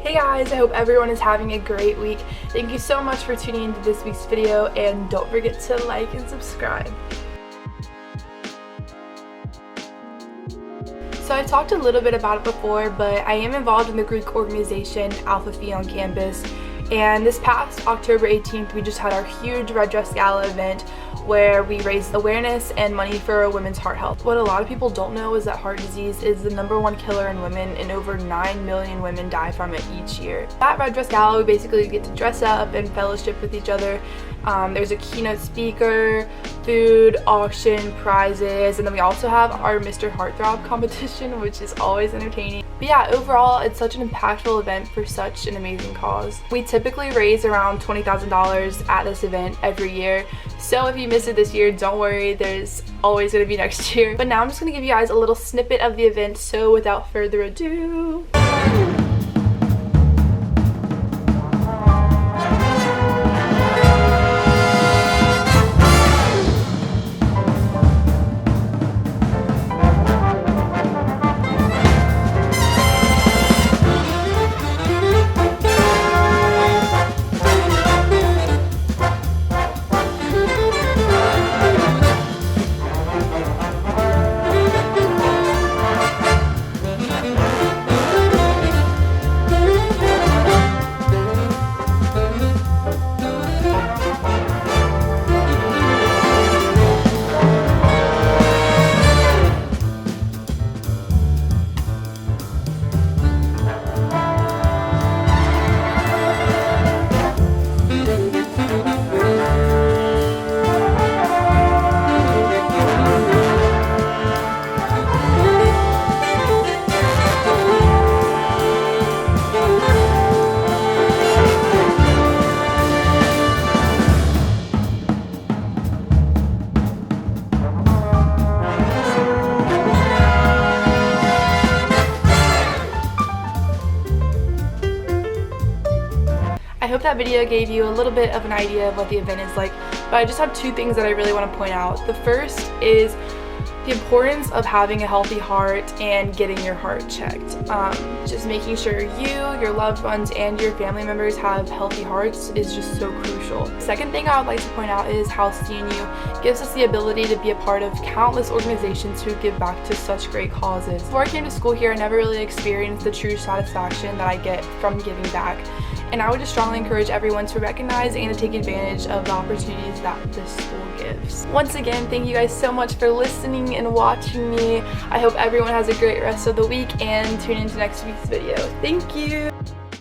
Hey guys, I hope everyone is having a great week. Thank you so much for tuning into this week's video, and don't forget to like and subscribe. So I talked a little bit about it before, but I am involved in the Greek organization Alpha Phi on campus, and this past October 18th we just had our huge Red Dress Gala event where we raised awareness and money for women's heart health. What a lot of people don't know is that heart disease is the #1 killer in women, and over 9 million women die from it each year. At Red Dress Gala, we basically get to dress up and fellowship with each other. There's a keynote speaker, food, auction, prizes, and then we also have our Mr. Heartthrob competition, which is always entertaining. But yeah, overall, it's such an impactful event for such an amazing cause. We typically raise around $20,000 at this event every year, so if you missed it this year, don't worry, there's always going to be next year. But now I'm just going to give you guys a little snippet of the event, so without further ado. I hope that video gave you a little bit of an idea of what the event is like, but I just have two things that I really want to point out. The first is the importance of having a healthy heart and getting your heart checked. Just making sure you, your loved ones, and your family members have healthy hearts is just so crucial. Second thing I would like to point out is how CNU gives us the ability to be a part of countless organizations who give back to such great causes. Before I came to school here, I never really experienced the true satisfaction that I get from giving back. And I would just strongly encourage everyone to recognize and to take advantage of the opportunities that this school gives. Once again, thank you guys so much for listening and watching me. I hope everyone has a great rest of the week, and tune into next week's video. Thank you!